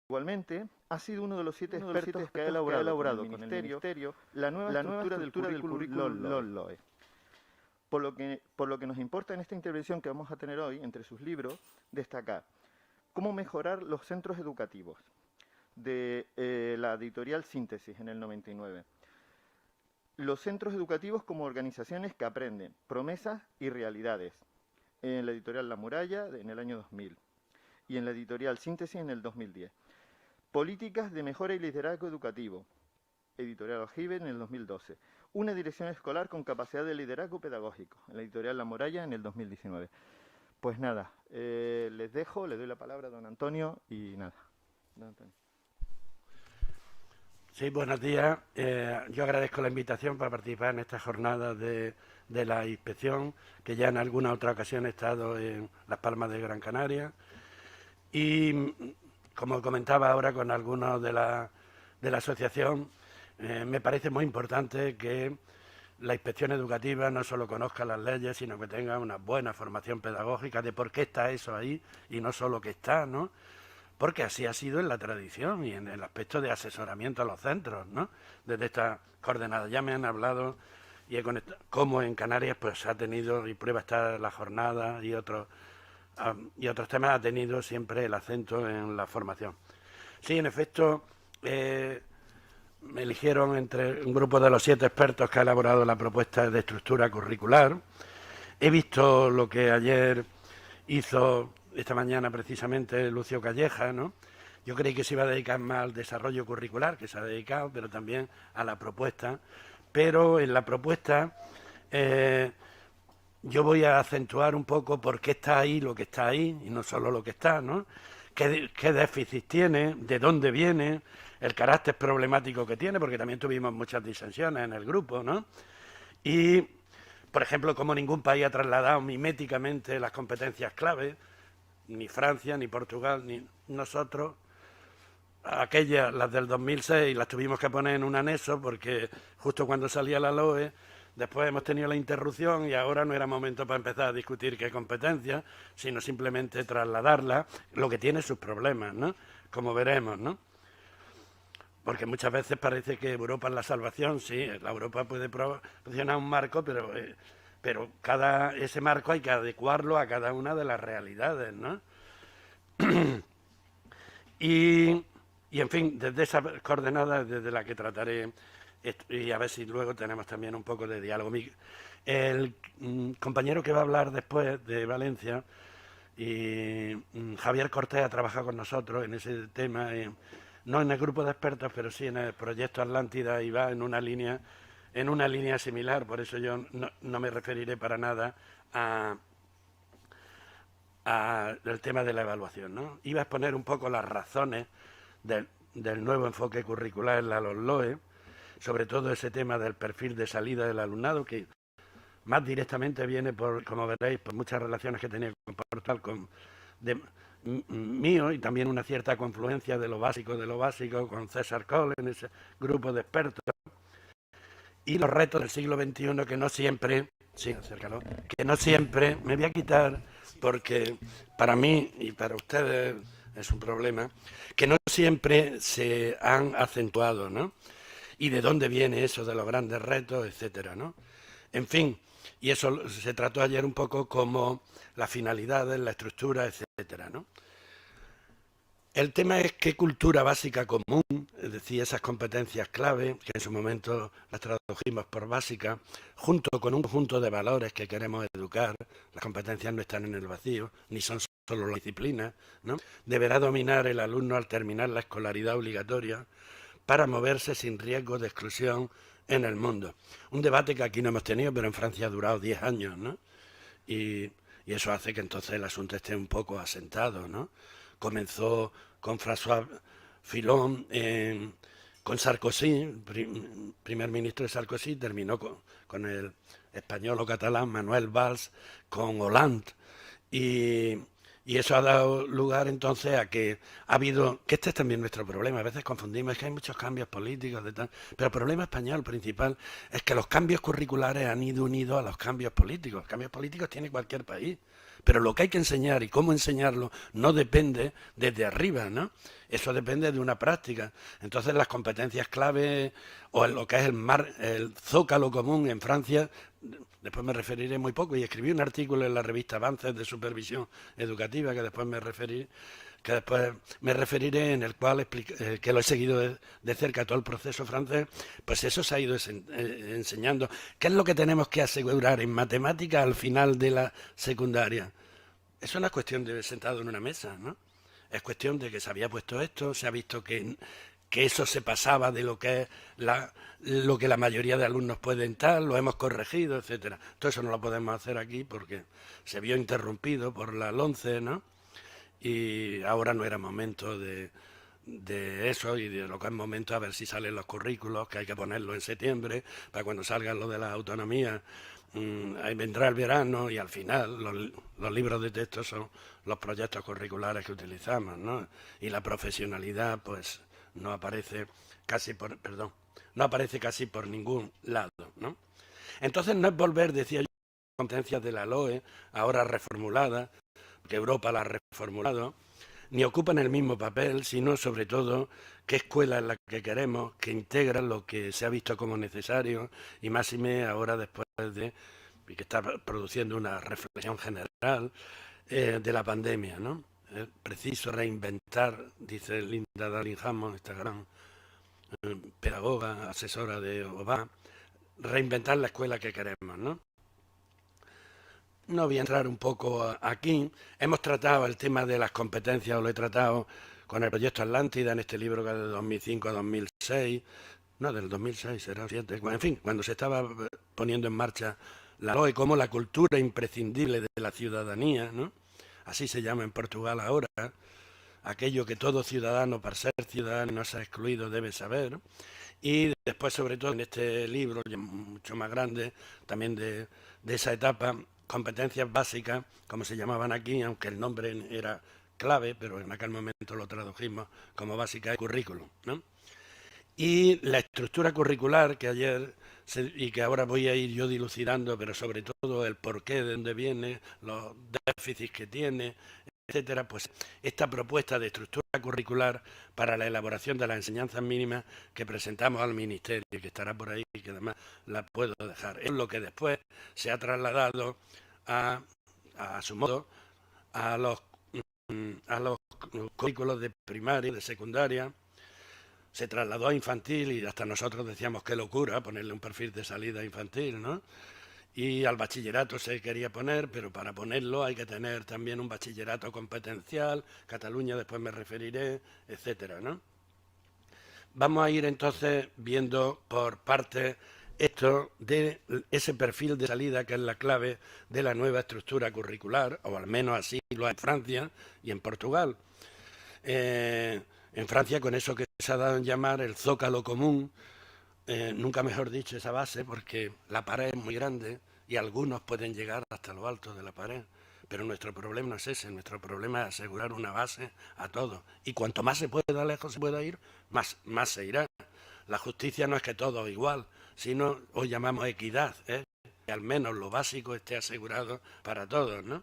Igualmente, ha sido uno de los 7 expertos que ha elaborado con el Ministerio la nueva estructura del currículum LOE. Por lo que nos importa en esta intervención que vamos a tener hoy, entre sus libros, destacar cómo mejorar los centros educativos, de la editorial Síntesis en el 99. Los centros educativos como organizaciones que aprenden, promesas y realidades, en la editorial La Muralla en el año 2000 y en la editorial Síntesis en el 2010. Políticas de mejora y liderazgo educativo, editorial Aljibe en el 2012. Una dirección escolar con capacidad de liderazgo pedagógico, en la editorial La Muralla en el 2019. Pues nada, les dejo, le doy la palabra a don Antonio y nada. Don Antonio. Sí, buenos días. Yo agradezco la invitación para participar en esta jornada de la inspección, que ya en alguna otra ocasión he estado en Las Palmas de Gran Canaria. Y como comentaba ahora con algunos de la asociación, me parece muy importante que la inspección educativa no solo conozca las leyes, sino que tenga una buena formación pedagógica de por qué está eso ahí y no solo que está, ¿no? Porque así ha sido en la tradición y en el aspecto de asesoramiento a los centros, ¿no? Desde estas coordenadas ya me han hablado y cómo en Canarias pues ha tenido, y prueba está la jornada y otros temas, ha tenido siempre el acento en la formación. Sí, en efecto, me eligieron entre un grupo de los 7 expertos que ha elaborado la propuesta de estructura curricular. He visto lo que ayer hizo, esta mañana precisamente, Lucio Calleja, ¿no? Yo creí que se iba a dedicar más al desarrollo curricular, que se ha dedicado, pero también a la propuesta. Pero en la propuesta yo voy a acentuar un poco por qué está ahí lo que está ahí, y no solo lo que está, ¿no? ¿Qué déficit tiene? ¿De dónde viene? El carácter problemático que tiene, porque también tuvimos muchas disensiones en el grupo, ¿no? Y, por ejemplo, como ningún país ha trasladado miméticamente las competencias clave, ni Francia, ni Portugal, ni nosotros, aquellas, las del 2006, las tuvimos que poner en un anexo porque justo cuando salía la LOE, después hemos tenido la interrupción y ahora no era momento para empezar a discutir qué competencias, sino simplemente trasladarlas, lo que tiene sus problemas, ¿no? Como veremos, ¿no? Porque muchas veces parece que Europa es la salvación, sí, la Europa puede proporcionar un marco, pero ese marco hay que adecuarlo a cada una de las realidades, ¿no? y en fin, desde esas coordenadas desde las que trataré, y a ver si luego tenemos también un poco de diálogo. El compañero que va a hablar después de Valencia, Javier Cortés, ha trabajado con nosotros en ese tema, no en el grupo de expertos, pero sí en el proyecto Atlántida, y va en una línea similar, por eso yo no me referiré para nada al tema de la evaluación, ¿no? Iba a exponer un poco las razones del nuevo enfoque curricular en la LOE, sobre todo ese tema del perfil de salida del alumnado, que más directamente viene por, como veréis, por muchas relaciones que tenía con Portal, mío, y también una cierta confluencia de lo básico con César Cole en ese grupo de expertos, y los retos del siglo XXI que no siempre, sí, acércalo, que no siempre, me voy a quitar porque para mí y para ustedes es un problema, que no siempre se han acentuado, ¿no? Y de dónde viene eso de los grandes retos, etcétera, ¿no? En fin, y eso se trató ayer un poco como las finalidades, la estructura, etcétera, ¿no? El tema es qué cultura básica común, es decir, esas competencias clave, que en su momento las tradujimos por básica, junto con un conjunto de valores que queremos educar, las competencias no están en el vacío, ni son solo las disciplinas, ¿no? Deberá dominar el alumno al terminar la escolaridad obligatoria para moverse sin riesgo de exclusión en el mundo. Un debate que aquí no hemos tenido, pero en Francia ha durado 10 años, ¿no? Y eso hace que entonces el asunto esté un poco asentado, ¿no? Comenzó con François Fillon, con Sarkozy, primer ministro de Sarkozy, terminó con el español o catalán Manuel Valls, con Hollande, y eso ha dado lugar entonces a que ha habido, que este es también nuestro problema, a veces confundimos, es que hay muchos cambios políticos, pero el problema español principal es que los cambios curriculares han ido unidos a los cambios políticos. Los cambios políticos tiene cualquier país. Pero lo que hay que enseñar y cómo enseñarlo no depende desde arriba, ¿no? Eso depende de una práctica. Entonces las competencies clave o en lo que es el zócalo común en Francia, después me referiré muy poco, y escribí un artículo en la revista Avances de Supervisión Educativa que después me referiré, en el cual que lo he seguido de cerca todo el proceso francés. Pues eso se ha ido enseñando. ¿Qué es lo que tenemos que asegurar en matemáticas al final de la secundaria? Eso no es cuestión de sentado en una mesa, ¿no? Es cuestión de que se había puesto esto, se ha visto que eso se pasaba de lo que es lo que la mayoría de alumnos pueden tal, lo hemos corregido, etcétera. Todo eso no lo podemos hacer aquí porque se vio interrumpido por la LOMCE, ¿no? Y ahora no era momento de eso, y de lo que es momento a ver si salen los currículos, que hay que ponerlo en septiembre, para cuando salgan lo de las autonomías, ahí vendrá el verano, y al final los libros de texto son los proyectos curriculares que utilizamos, ¿no? Y la profesionalidad pues no aparece casi por ningún lado, ¿no? Entonces no es volver, decía yo, a las competencias de la LOE, ahora reformulada, que Europa la ha reformulado, ni ocupan el mismo papel, sino sobre todo qué escuela es la que queremos, que integra lo que se ha visto como necesario, y máxime ahora después y que está produciendo una reflexión general de la pandemia, ¿no? Es preciso reinventar, dice Linda Darling-Hammond, esta gran pedagoga, asesora de Obama, reinventar la escuela que queremos, ¿no? No voy a entrar un poco aquí. Hemos tratado el tema de las competencias, o lo he tratado con el proyecto Atlántida en este libro que es de 2005 a 2006. No, del 2006 será 7. En fin, cuando se estaba poniendo en marcha la LOE como la cultura imprescindible de la ciudadanía, ¿no? Así se llama en Portugal ahora. Aquello que todo ciudadano, para ser ciudadano y no ser excluido, debe saber. Y después, sobre todo, en este libro, mucho más grande, también de esa etapa, competencias básicas, como se llamaban aquí, aunque el nombre era clave, pero en aquel momento lo tradujimos como básica de currículum, ¿no? Y la estructura curricular que ayer y que ahora voy a ir yo dilucidando, pero sobre todo el porqué, de dónde viene, los déficits que tiene, etcétera, pues esta propuesta de estructura curricular para la elaboración de las enseñanzas mínimas que presentamos al Ministerio, que estará por ahí y que además la puedo dejar. Es lo que después se ha trasladado a su modo a los currículos de primaria, de secundaria. Se trasladó a infantil y hasta nosotros decíamos qué locura ponerle un perfil de salida infantil, ¿no? Y al bachillerato se quería poner, pero para ponerlo hay que tener también un bachillerato competencial, Cataluña después me referiré, etcétera, ¿no? Vamos a ir entonces viendo por partes esto de ese perfil de salida que es la clave de la nueva estructura curricular, o al menos así lo hay en Francia y en Portugal. En Francia, con eso que se ha dado en llamar el zócalo común, nunca mejor dicho esa base, porque la pared es muy grande y algunos pueden llegar hasta lo alto de la pared, pero nuestro problema no es ese, nuestro problema es asegurar una base a todos, y cuanto más se pueda lejos se pueda ir, más se irá. La justicia no es que todo igual, sino hoy llamamos equidad, que al menos lo básico esté asegurado para todos, ¿no?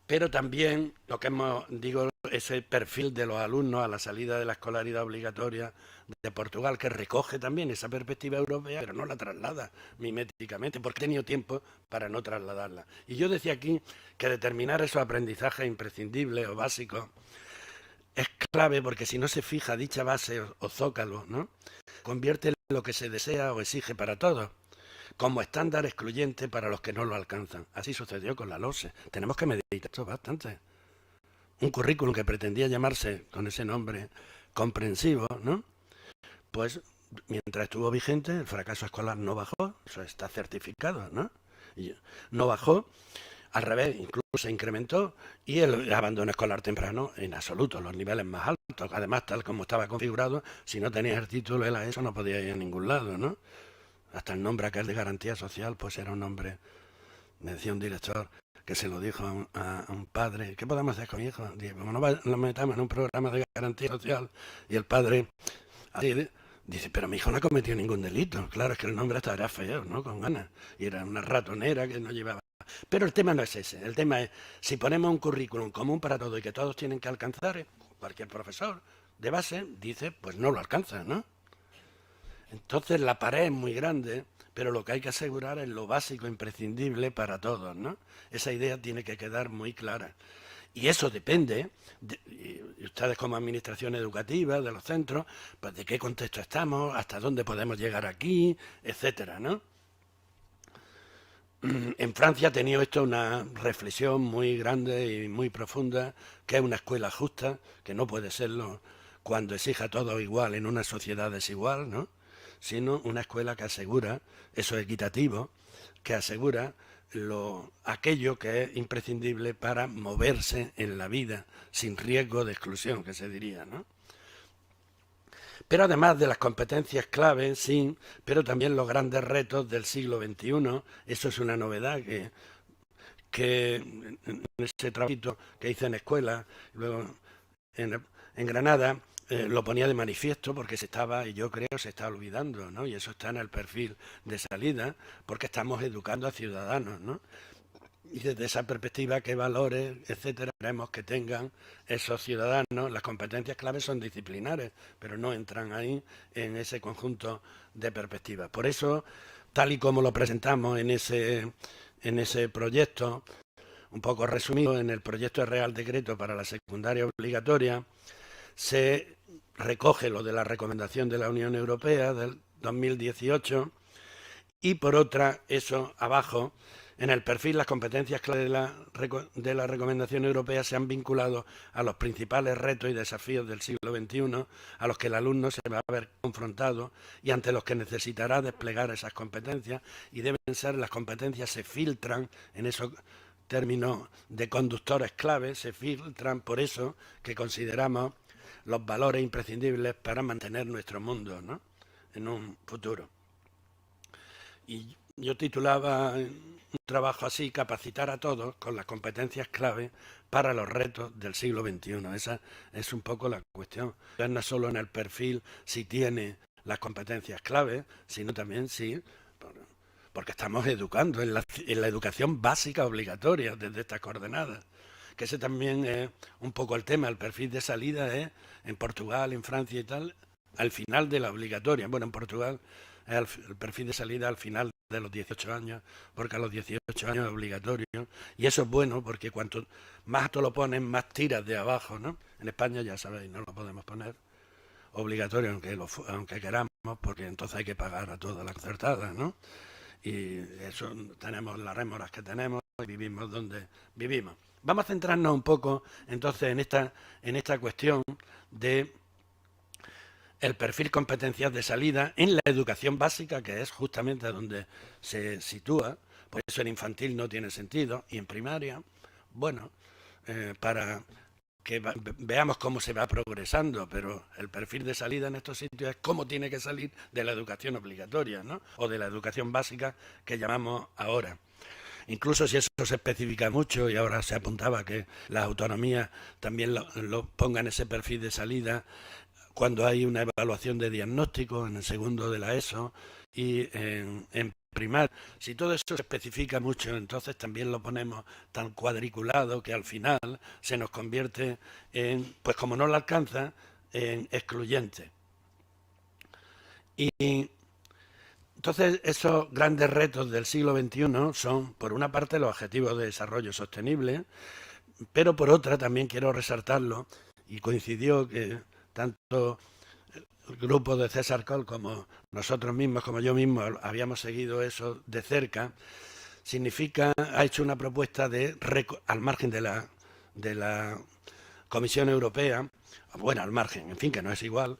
Pero también lo que digo, ese perfil de los alumnos a la salida de la escolaridad obligatoria de Portugal, que recoge también esa perspectiva europea, pero no la traslada miméticamente, porque he tenido tiempo para no trasladarla. Y yo decía aquí que determinar esos aprendizajes imprescindibles o básicos es clave, porque si no se fija dicha base o zócalo, ¿no?, convierte en lo que se desea o exige para todos, como estándar excluyente para los que no lo alcanzan. Así sucedió con la LOSE. Tenemos que meditar esto bastante. Un currículum que pretendía llamarse con ese nombre comprensivo, ¿no?, pues mientras estuvo vigente el fracaso escolar no bajó, eso está certificado, ¿no? Y no bajó, al revés, incluso se incrementó, y el abandono escolar temprano en absoluto, los niveles más altos. Además, tal como estaba configurado, si no tenías el título de la ESO no podías ir a ningún lado, ¿no? Hasta el nombre aquel de garantía social, pues era un nombre, me decía un director que se lo dijo a un padre, ¿qué podemos hacer con mi hijo? Dice, como no nos metamos en un programa de garantía social, y el padre así, dice, pero mi hijo no ha cometido ningún delito. Claro, es que el nombre hasta era feo, ¿no?, con ganas. Y era una ratonera que no llevaba Pero el tema no es ese. El tema es, si ponemos un currículum común para todos y que todos tienen que alcanzar, cualquier profesor de base dice, pues no lo alcanza, ¿no? Entonces la pared es muy grande, pero lo que hay que asegurar es lo básico, imprescindible para todos, ¿no? Esa idea tiene que quedar muy clara. Y eso depende, y ustedes como administración educativa de los centros, pues de qué contexto estamos, hasta dónde podemos llegar aquí, etcétera, ¿no? En Francia ha tenido esto una reflexión muy grande y muy profunda, que es una escuela justa, que no puede serlo cuando exija todo igual en una sociedad desigual, ¿no? Sino una escuela que asegura, eso equitativo, que asegura aquello que es imprescindible para moverse en la vida sin riesgo de exclusión, que se diría, ¿no? Pero además de las competencias clave, sí, pero también los grandes retos del siglo XXI, eso es una novedad que en ese trabajito que hice en escuela, luego en Granada, lo ponía de manifiesto porque se estaba, y yo creo, se está olvidando, ¿no? Y eso está en el perfil de salida, porque estamos educando a ciudadanos, ¿no? Y desde esa perspectiva, qué valores, etcétera, queremos que tengan esos ciudadanos. Las competencias claves son disciplinares, pero no entran ahí en ese conjunto de perspectivas. Por eso, tal y como lo presentamos en ese proyecto, un poco resumido, en el proyecto de Real Decreto para la secundaria obligatoria, se recoge lo de la recomendación de la Unión Europea del 2018 y por otra, eso abajo, en el perfil las competencias clave de la recomendación europea se han vinculado a los principales retos y desafíos del siglo XXI, a los que el alumno se va a ver confrontado y ante los que necesitará desplegar esas competencias, y deben ser, las competencias se filtran en esos términos de conductores clave, se filtran por eso que consideramos los valores imprescindibles para mantener nuestro mundo, ¿no?, en un futuro. Y yo titulaba un trabajo así, capacitar a todos con las competencias clave para los retos del siglo XXI. Esa es un poco la cuestión. No solo en el perfil si tiene las competencias clave, sino también si, porque estamos educando en la educación básica obligatoria desde estas coordenadas. Que ese también es un poco el tema. El perfil de salida es en Portugal, en Francia y tal, al final de la obligatoria. Bueno, en Portugal es el perfil de salida al final de los 18 años, porque a los 18 años es obligatorio, y eso es bueno porque cuanto más alto lo ponen, más tiras de abajo, ¿no? En España, ya sabéis, no lo podemos poner obligatorio aunque queramos, porque entonces hay que pagar a todas las concertadas, ¿no? Y eso, tenemos las rémoras que tenemos y vivimos donde vivimos. Vamos a centrarnos un poco entonces en esta cuestión de el perfil competencias de salida en la educación básica, que es justamente donde se sitúa. Por eso en infantil no tiene sentido, y en primaria, bueno, para que veamos cómo se va progresando, pero el perfil de salida en estos sitios es cómo tiene que salir de la educación obligatoria, ¿no?, o de la educación básica que llamamos ahora. Incluso si eso se especifica mucho, y ahora se apuntaba que las autonomías también lo pongan ese perfil de salida cuando hay una evaluación de diagnóstico en el segundo de la ESO y en primaria. Si todo eso se especifica mucho, entonces también lo ponemos tan cuadriculado que al final se nos convierte en, pues como no lo alcanza, en excluyente. Y entonces esos grandes retos del siglo XXI son, por una parte, los objetivos de desarrollo sostenible, pero por otra también quiero resaltarlo, y coincidió que tanto el grupo de César Coll como nosotros mismos, como yo mismo, habíamos seguido eso de cerca. Ha hecho una propuesta al margen de la Comisión Europea, bueno, al margen, en fin, que no es igual,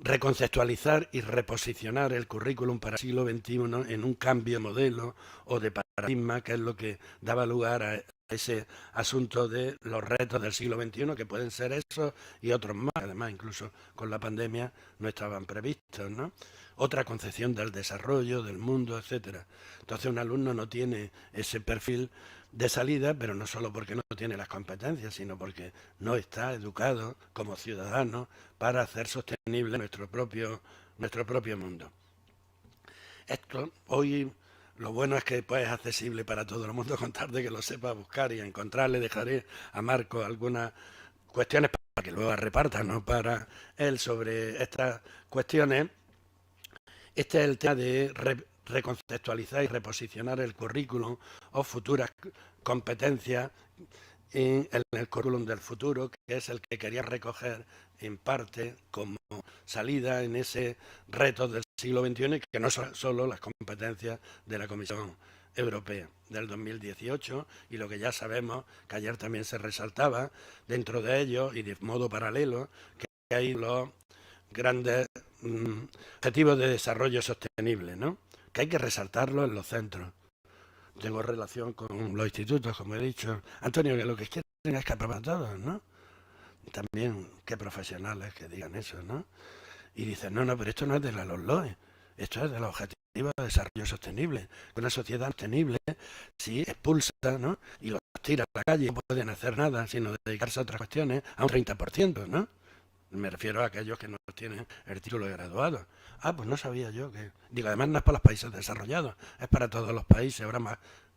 reconceptualizar y reposicionar el currículum para el siglo XXI en un cambio de modelo o de paradigma, que es lo que daba lugar a ese asunto de los retos del siglo XXI, que pueden ser esos y otros más, además incluso con la pandemia no estaban previstos, ¿no? Otra concepción del desarrollo, del mundo, etcétera. Entonces un alumno no tiene ese perfil de salida, pero no solo porque no tiene las competencias, sino porque no está educado como ciudadano para hacer sostenible nuestro propio mundo. Esto hoy Lo bueno es que pues, es accesible para todo el mundo con tal de que lo sepa buscar y encontrar. Le dejaré a Marco algunas cuestiones para que luego las reparta, ¿no? Para él sobre estas cuestiones. Este es el tema de reconceptualizar y reposicionar el currículum o futuras competencias en el currículum del futuro, que es el que quería recoger en parte como salida en ese reto del siglo XXI, y que no son solo las competencias de la Comisión Europea del 2018 y lo que ya sabemos, que ayer también se resaltaba, dentro de ello y de modo paralelo, que hay los grandes objetivos de desarrollo sostenible, ¿no? Que hay que resaltarlo en los centros. Tengo relación con los institutos, como he dicho. Antonio, que lo que quieren es que aprueben todos, ¿no? También, qué profesionales que digan eso, ¿no? Y dicen, no, pero esto no es de la LOMLOE, esto es de los objetivos de desarrollo sostenible. Una sociedad sostenible, si expulsa, ¿no? Y los tira a la calle, no pueden hacer nada, sino dedicarse a otras cuestiones, a un 30%, ¿no? Me refiero a aquellos que no tienen el título de graduado. Ah, pues no sabía yo que... Digo, además no es para los países desarrollados, es para todos los países. Ahora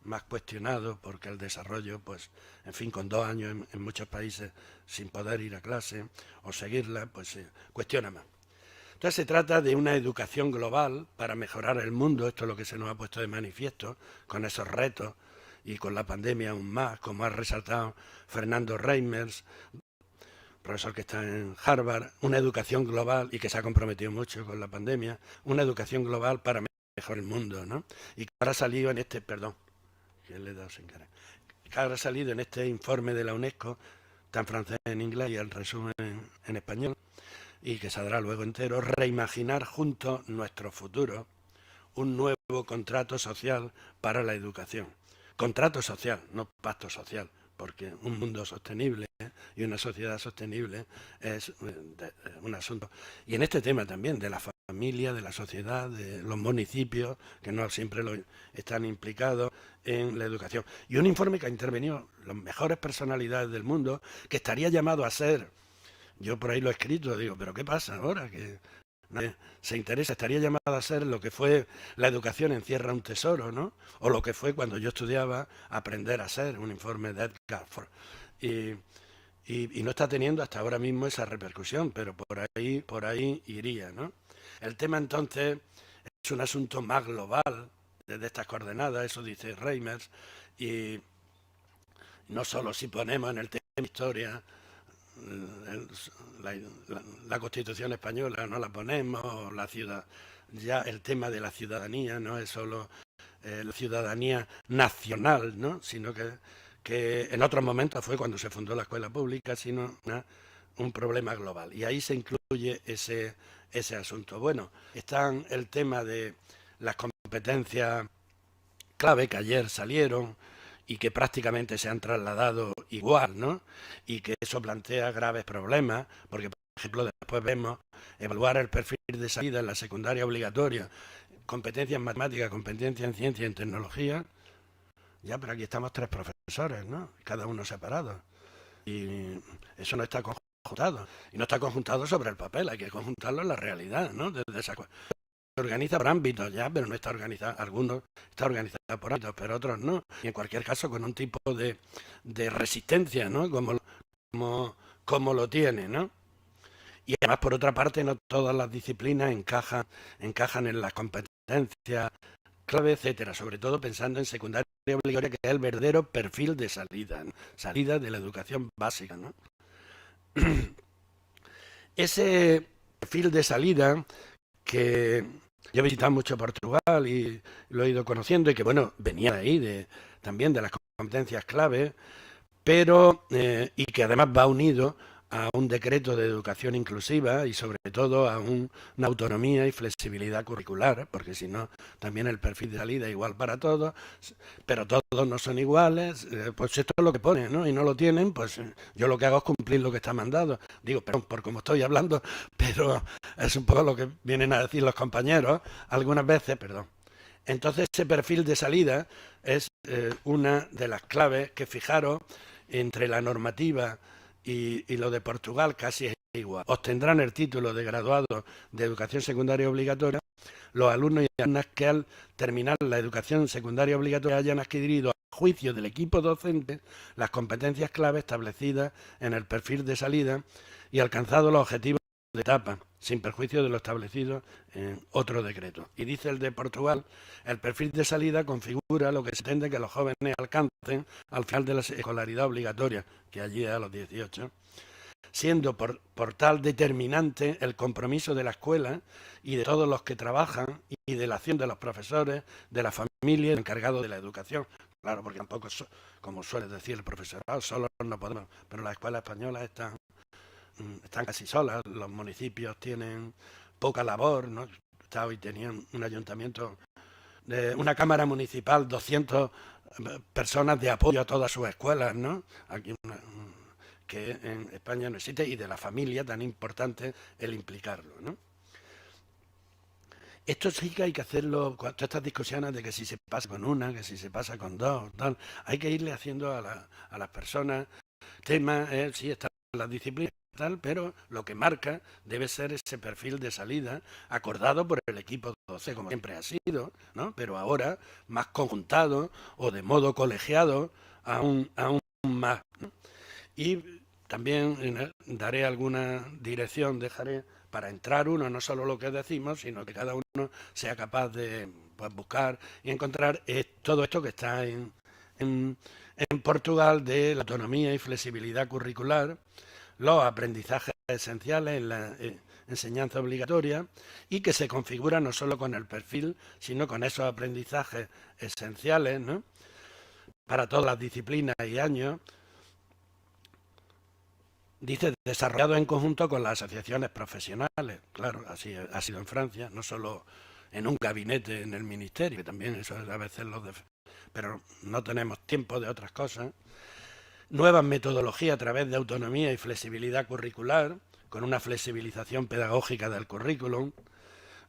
más cuestionado porque el desarrollo, pues, en fin, con 2 años en muchos países sin poder ir a clase o seguirla, pues se cuestiona más. Entonces se trata de una educación global para mejorar el mundo. Esto es lo que se nos ha puesto de manifiesto con esos retos y con la pandemia aún más, como ha resaltado Fernando Reimers, profesor que está en Harvard, una educación global y que se ha comprometido mucho con la pandemia, una educación global para mejorar el mundo, ¿no? Y que ahora ha salido en este, perdón, que le he dado sin querer, que ahora ha salido en este informe de la UNESCO, está en francés, en inglés y el resumen en español, y que saldrá luego entero, reimaginar juntos nuestro futuro, un nuevo contrato social para la educación. Contrato social, no pacto social, porque un mundo sostenible y una sociedad sostenible es un asunto. Y en este tema también, de la familia, de la sociedad, de los municipios, que no siempre están implicados en la educación. Y un informe que ha intervenido las mejores personalidades del mundo, que estaría llamado a ser, yo por ahí lo he escrito, digo, pero ¿qué pasa ahora? Que nadie se interesa, estaría llamado a ser lo que fue la educación encierra un tesoro, ¿no? O lo que fue cuando yo estudiaba aprender a ser, un informe de Edgar Ford. Y no está teniendo hasta ahora mismo esa repercusión, pero por ahí iría, ¿no? El tema entonces es un asunto más global, desde estas coordenadas, eso dice Reimers, y no solo si ponemos en el tema de historia la Constitución española, no la ponemos, la ciudad, ya el tema de la ciudadanía no es solo la ciudadanía nacional, ¿no? Sino que en otros momentos fue cuando se fundó la escuela pública, sino un problema global. Y ahí se incluye ese asunto. Bueno, están el tema de las competencias clave que ayer salieron y que prácticamente se han trasladado igual, ¿no? Y que eso plantea graves problemas, porque, por ejemplo, después vemos evaluar el perfil de salida en la secundaria obligatoria, competencias en matemáticas, competencias en ciencia y en tecnología. Ya, pero aquí estamos 3 profesores, ¿no? Cada uno separado. Y eso no está conjuntado. Y no está conjuntado sobre el papel, hay que conjuntarlo en la realidad, ¿no? Desde esa se organiza por ámbitos ya, pero no está organizado, algunos está organizado por ámbitos, pero otros no. Y en cualquier caso con un tipo de resistencia, ¿no? Como lo tiene, ¿no? Y además, por otra parte, no todas las disciplinas encajan en las competencias clave, etcétera, sobre todo pensando en secundaria obligatoria, que es el verdadero perfil de salida, ¿no? Salida de la educación básica, ¿no? Ese perfil de salida que yo he visitado mucho Portugal y lo he ido conociendo y que, bueno, venía de ahí, también de las competencias clave, pero y que además va unido a un decreto de educación inclusiva y sobre todo a una autonomía y flexibilidad curricular, porque si no, también el perfil de salida es igual para todos, pero todos no son iguales, pues esto es lo que pone, ¿no? Y no lo tienen, pues yo lo que hago es cumplir lo que está mandado. Digo, perdón por cómo estoy hablando, pero es un poco lo que vienen a decir los compañeros algunas veces, perdón. Entonces ese perfil de salida es una de las claves que fijaron entre la normativa y lo de Portugal casi es igual. Obtendrán el título de graduado de educación secundaria obligatoria los alumnos y alumnas que al terminar la educación secundaria obligatoria hayan adquirido a juicio del equipo docente las competencias clave establecidas en el perfil de salida y alcanzado los objetivos de etapa, sin perjuicio de lo establecido en otro decreto. Y dice el de Portugal, el perfil de salida configura lo que se pretende que los jóvenes alcancen al final de la escolaridad obligatoria, que allí es a los 18, siendo por tal determinante el compromiso de la escuela y de todos los que trabajan y de la acción de los profesores, de la familia y del encargado de la educación. Claro, porque tampoco, como suele decir el profesorado, solos no podemos, pero las escuelas españolas están casi solas, los municipios tienen poca labor, ¿no? Hoy tenían un ayuntamiento, una cámara municipal, 200 personas de apoyo a todas sus escuelas, ¿no? Aquí que en España no existe, y de la familia, tan importante el implicarlo, ¿no? Esto sí que hay que hacerlo, todas estas discusiones de que si se pasa con una, que si se pasa con dos, tal, hay que irle haciendo a las personas temas, sí, están las disciplinas, tal, pero lo que marca debe ser ese perfil de salida acordado por el equipo docente, como siempre ha sido, ¿no? Pero ahora más conjuntado o de modo colegiado aún más, ¿no? Y también daré alguna dirección, dejaré para entrar uno, no solo lo que decimos, sino que cada uno sea capaz de, pues, buscar y encontrar todo esto que está en Portugal, de la autonomía y flexibilidad curricular, los aprendizajes esenciales en la enseñanza obligatoria, y que se configura no solo con el perfil, sino con esos aprendizajes esenciales, ¿no?, para todas las disciplinas y años. Dice, desarrollado en conjunto con las asociaciones profesionales. Claro, así ha sido en Francia, no solo en un gabinete en el ministerio, que también eso a veces pero no tenemos tiempo de otras cosas. Nuevas metodologías a través de autonomía y flexibilidad curricular, con una flexibilización pedagógica del currículum.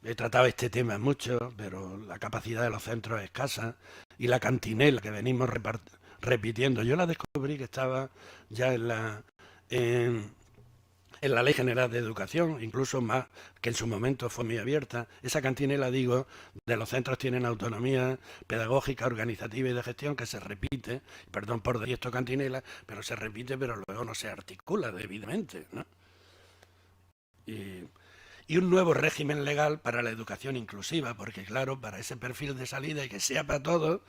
He tratado este tema mucho, pero la capacidad de los centros es escasa, y la cantinela que venimos repitiendo. Yo la descubrí que estaba ya en la Ley General de Educación, incluso más que en su momento fue muy abierta. Esa cantinela, digo, de los centros tienen autonomía pedagógica, organizativa y de gestión, que se repite, perdón por decir esto cantinela, pero se repite, pero luego no se articula debidamente, ¿no? Y un nuevo régimen legal para la educación inclusiva, porque claro, para ese perfil de salida y que sea para todos,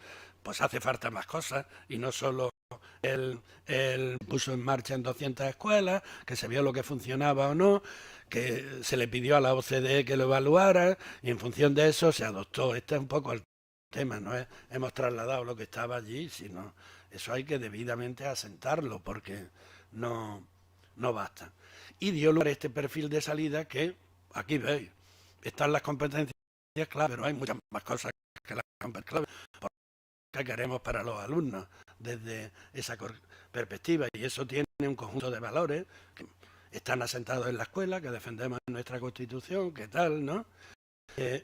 pues hace falta más cosas, y no solo él puso en marcha en 200 escuelas, que se vio lo que funcionaba o no, que se le pidió a la OCDE que lo evaluara, y en función de eso se adoptó. Este es un poco el tema, no es hemos trasladado lo que estaba allí, sino eso hay que debidamente asentarlo, porque no basta. Y dio lugar a este perfil de salida que, aquí veis, están las competencias clave, pero hay muchas más cosas que las competencias clave que queremos para los alumnos desde esa perspectiva, y eso tiene un conjunto de valores que están asentados en la escuela, que defendemos en nuestra Constitución, que tal, ¿no?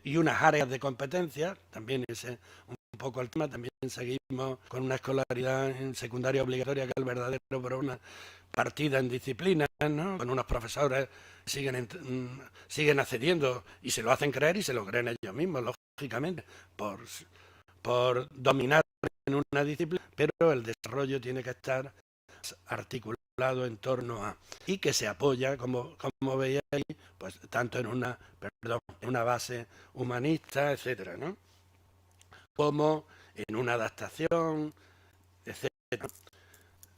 Y unas áreas de competencia, también ese un poco el tema. También seguimos con una escolaridad en secundaria obligatoria, que es el verdadero, pero una partida en disciplinas, ¿no?, con unos profesores que siguen accediendo y se lo hacen creer, y se lo creen ellos mismos, lógicamente, por dominar en una disciplina, pero el desarrollo tiene que estar articulado en torno a, y que se apoya, como veis ahí, pues tanto en una base humanista, etcétera, ¿no?, como en una adaptación, etcétera.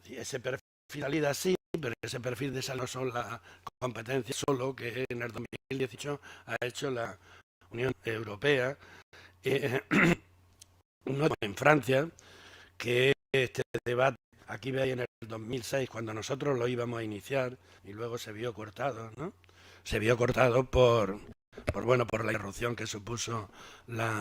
Ese perfil de salida sí, pero ese perfil de salida no son las competencias solo que en el 2018 ha hecho la Unión Europea, en Francia, que este debate, aquí veis en el 2006, cuando nosotros lo íbamos a iniciar, y luego se vio cortado, ¿no? Se vio cortado por la irrupción que supuso la